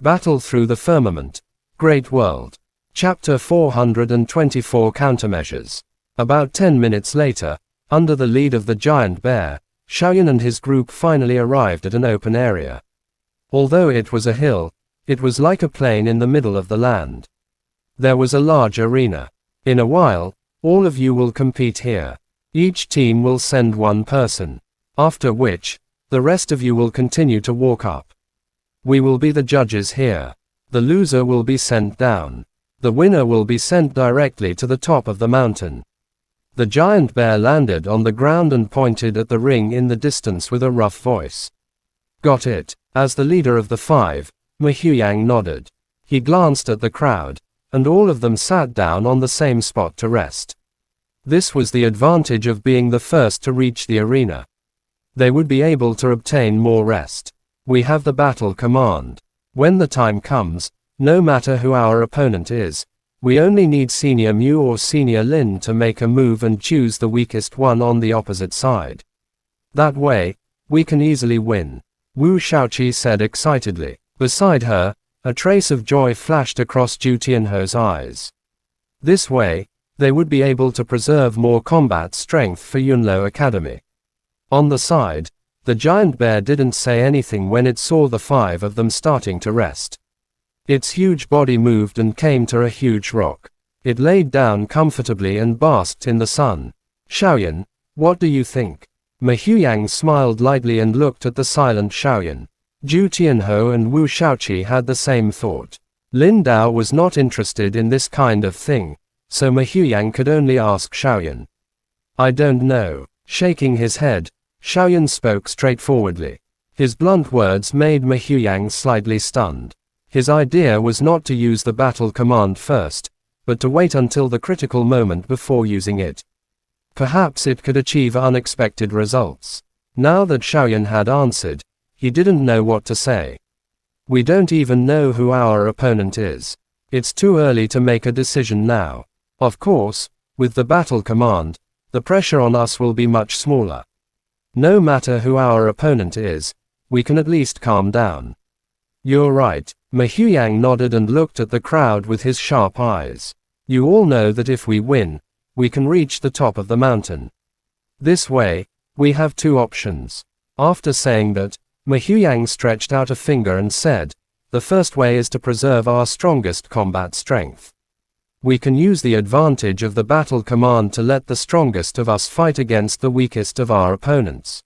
Battle through the firmament. Great world. Chapter 424 Countermeasures. About 10 minutes later, under the lead of the giant bear, Xiaoyan and his group finally arrived at an open area. Although it was a hill, it was like a plain in the middle of the land. There was a large arena. In a while, all of you will compete here. Each team will send one person. After which, the rest of you will continue to walk up. We will be the judges here. The loser will be sent down. The winner will be sent directly to the top of the mountain. The giant bear landed on the ground and pointed at the ring in the distance with a rough voice. Got it. As the leader of the five, Mehuyang nodded. He glanced at the crowd, and all of them sat down on the same spot to rest. This was the advantage of being the first to reach the arena. They would be able to obtain more rest. We have the battle command. When the time comes, no matter who our opponent is, we only need Senior Mu or Senior Lin to make a move and choose the weakest one on the opposite side. That way, we can easily win, Wu Shaoqi said excitedly. Beside her, a trace of joy flashed across Zhu Tianho's eyes. This way, they would be able to preserve more combat strength for Yunlo Academy. On the side, the giant bear didn't say anything when it saw the five of them starting to rest. Its huge body moved and came to a huge rock. It laid down comfortably and basked in the sun. Xiaoyan, what do you think? Mehuyang smiled lightly and looked at the silent Xiaoyan. Zhu Tianho and Wu Shaoqi had the same thought. Lin Dao was not interested in this kind of thing, so Mehuyang could only ask Xiaoyan. I don't know. Shaking his head, Xiaoyan spoke straightforwardly. His blunt words made Mehuyang slightly stunned. His idea was not to use the battle command first, but to wait until the critical moment before using it. Perhaps it could achieve unexpected results. Now that Xiaoyan had answered, he didn't know what to say. We don't even know who our opponent is. It's too early to make a decision now. Of course, with the battle command, the pressure on us will be much smaller. No matter who our opponent is, we can at least calm down. You're right. Mehuyang nodded and looked at the crowd with his sharp eyes. You all know that if we win, we can reach the top of the mountain. This way, we have two options. After saying that, Mehuyang stretched out a finger and said, the first way is to preserve our strongest combat strength. We can use the advantage of the battle command to let the strongest of us fight against the weakest of our opponents.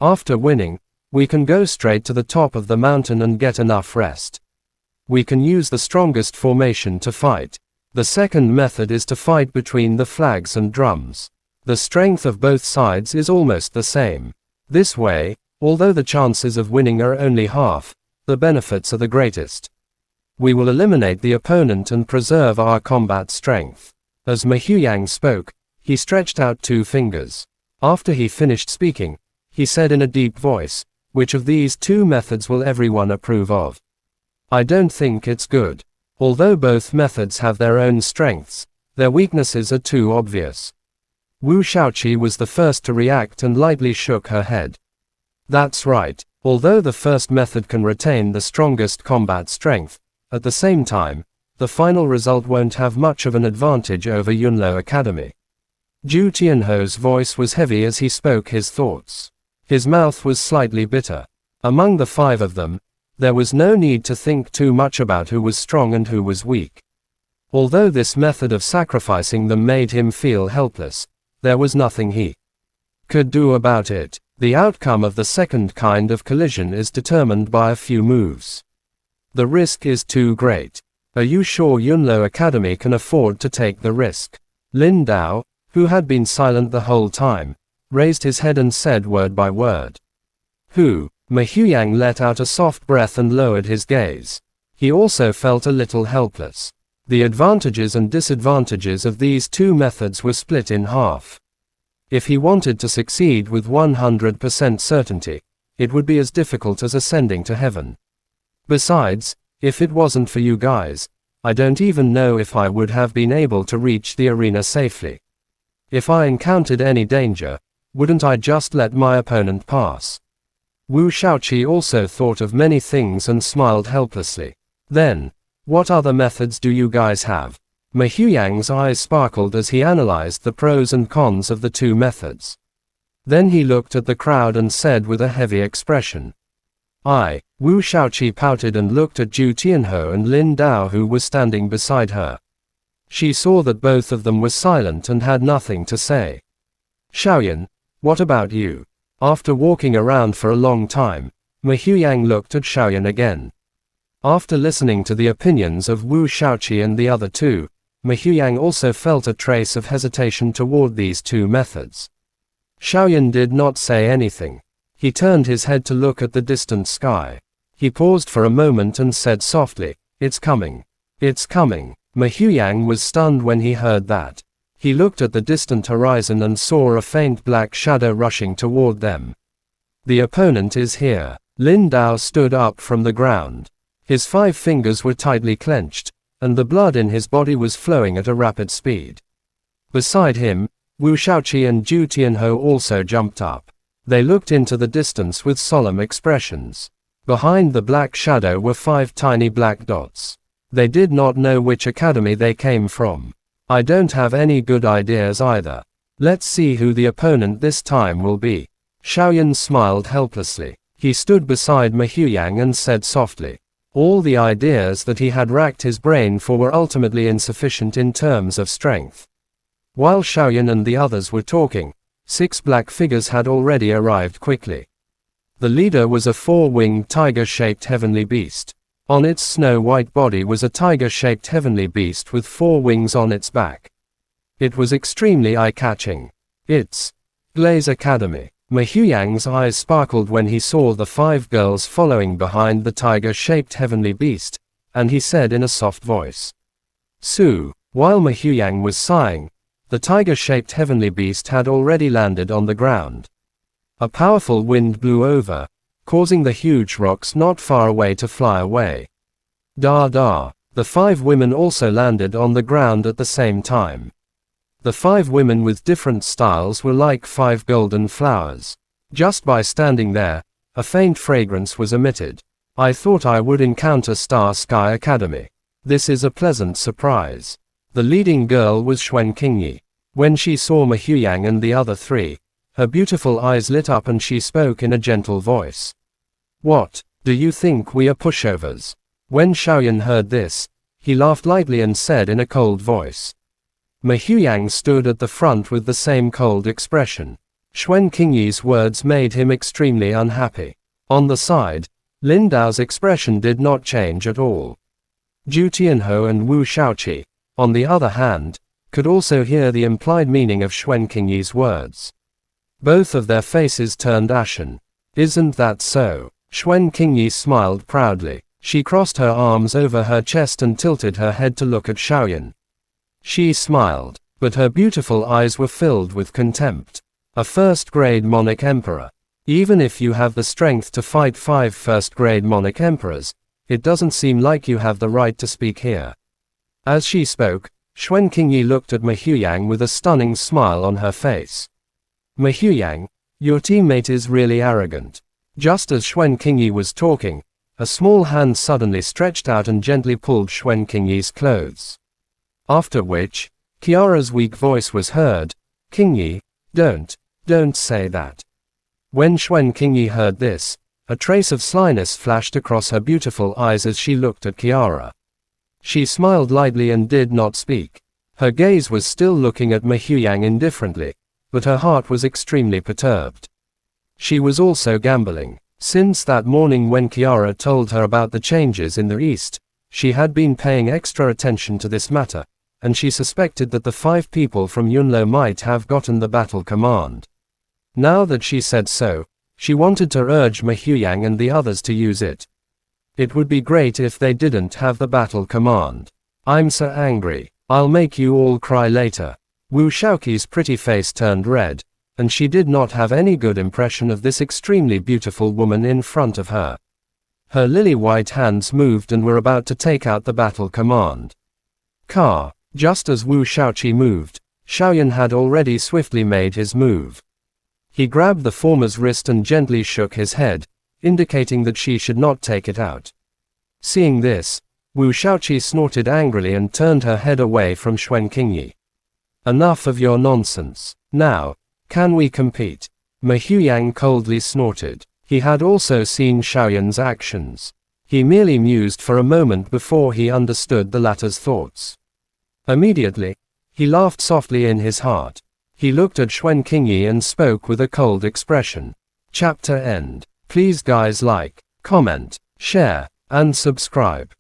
After winning, we can go straight to the top of the mountain and get enough rest. We can use the strongest formation to fight. The second method is to fight between the flags and drums. The strength of both sides is almost the same. This way, although the chances of winning are only half, the benefits are the greatest. We will eliminate the opponent and preserve our combat strength. As Mehuyang spoke, he stretched out two fingers. After he finished speaking, he said in a deep voice, which of these two methods will everyone approve of? I don't think it's good. Although both methods have their own strengths, their weaknesses are too obvious. Wu Shaoqi was the first to react and lightly shook her head. That's right. Although the first method can retain the strongest combat strength, at the same time, the final result won't have much of an advantage over Yunlo Academy. Zhu Tianho's voice was heavy as he spoke his thoughts. His mouth was slightly bitter. Among the five of them, there was no need to think too much about who was strong and who was weak. Although this method of sacrificing them made him feel helpless, there was nothing he could do about it. The outcome of the second kind of collision is determined by a few moves. The risk is too great. Are you sure Yunlo Academy can afford to take the risk? Lin Dao, who had been silent the whole time, raised his head and said word by word. Who? Mehuyang let out a soft breath and lowered his gaze. He also felt a little helpless. The advantages and disadvantages of these two methods were split in half. If he wanted to succeed with 100% certainty, it would be as difficult as ascending to heaven. Besides, if it wasn't for you guys, I don't even know if I would have been able to reach the arena safely. If I encountered any danger, wouldn't I just let my opponent pass? Wu Shaoqi also thought of many things and smiled helplessly. Then, what other methods do you guys have? Ma Huiyang's eyes sparkled as he analyzed the pros and cons of the two methods. Then he looked at the crowd and said with a heavy expression. Wu Shaoqi pouted and looked at Zhu Tianhou and Lin Dao who was standing beside her. She saw that both of them were silent and had nothing to say. Xiaoyan, what about you? After walking around for a long time, Ma Huiyang looked at Xiaoyan again. After listening to the opinions of Wu Shaoqi and the other two, Ma Huiyang also felt a trace of hesitation toward these two methods. Xiaoyan did not say anything. He turned his head to look at the distant sky. He paused for a moment and said softly, "It's coming. It's coming." Ma Huiyang was stunned when he heard that. He looked at the distant horizon and saw a faint black shadow rushing toward them. The opponent is here. Lin Dao stood up from the ground. His 5 fingers were tightly clenched, and the blood in his body was flowing at a rapid speed. Beside him, Wu Shaoqi and Zhu Tianhou also jumped up. They looked into the distance with solemn expressions. Behind the black shadow were 5 tiny black dots. They did not know which academy they came from. I don't have any good ideas either. Let's see who the opponent this time will be. Xiaoyan smiled helplessly. He stood beside Ma Huiyang and said softly. All the ideas that he had racked his brain for were ultimately insufficient in terms of strength. While Xiaoyan and the others were talking, 6 black figures had already arrived quickly. The leader was a 4-winged tiger-shaped heavenly beast. On its snow-white body was a tiger-shaped heavenly beast with 4 wings on its back. It was extremely eye-catching. It's Glaze Academy. Ma Huiyang's eyes sparkled when he saw the 5 girls following behind the tiger-shaped heavenly beast, and he said in a soft voice. Su. While Ma Huiyang was sighing, the tiger-shaped heavenly beast had already landed on the ground. A powerful wind blew over, causing the huge rocks not far away to fly away. Da. The 5 women also landed on the ground at the same time. The 5 women with different styles were like 5 golden flowers. Just by standing there, a faint fragrance was emitted. I thought I would encounter Star Sky Academy. This is a pleasant surprise. The leading girl was Xuan Qingyi. When she saw Ma Huiyang and the other 3, her beautiful eyes lit up and she spoke in a gentle voice. What, do you think we are pushovers? When Xiaoyan heard this, he laughed lightly and said in a cold voice. Ma Huiyang stood at the front with the same cold expression. Xuan Qingyi's words made him extremely unhappy. On the side, Lin Dao's expression did not change at all. Zhu Tianhou and Wu Shaoqi, on the other hand, could also hear the implied meaning of Xuan Qingyi's words. Both of their faces turned ashen. Isn't that so? Xuan Qingyi smiled proudly. She crossed her arms over her chest and tilted her head to look at Xiaoyan. She smiled, but her beautiful eyes were filled with contempt. A first-grade monarch emperor. Even if you have the strength to fight 5 first-grade monarch emperors, it doesn't seem like you have the right to speak here. As she spoke, Xuan Qingyi looked at Ma Huiyang with a stunning smile on her face. Ma Huiyang, your teammate is really arrogant. Just as Xuan Qingyi was talking, a small hand suddenly stretched out and gently pulled Xuan Qingyi's clothes. After which, Kiara's weak voice was heard, Qingyi, don't say that. When Xuan Qingyi heard this, a trace of slyness flashed across her beautiful eyes as she looked at Kiara. She smiled lightly and did not speak. Her gaze was still looking at Ma Huiyang indifferently, but her heart was extremely perturbed. She was also gambling. Since that morning when Kiara told her about the changes in the East, she had been paying extra attention to this matter, and she suspected that the 5 people from Yunlo might have gotten the battle command. Now that she said so, she wanted to urge Ma Huiyang and the others to use it. It would be great if they didn't have the battle command. I'm so angry. I'll make you all cry later. Wu Shaoqi's pretty face turned red, and she did not have any good impression of this extremely beautiful woman in front of her. Her lily-white hands moved and were about to take out the battle command. Just as Wu Shaoqi moved, Xiaoyan had already swiftly made his move. He grabbed the former's wrist and gently shook his head, indicating that she should not take it out. Seeing this, Wu Shaoqi snorted angrily and turned her head away from Xuan Qingyi. Enough of your nonsense. Now, can we compete? Ma Huyang coldly snorted. He had also seen Xiaoyan's actions. He merely mused for a moment before he understood the latter's thoughts. Immediately, he laughed softly in his heart. He looked at Xuan Qingyi and spoke with a cold expression. Chapter end. Please guys like, comment, share, and subscribe.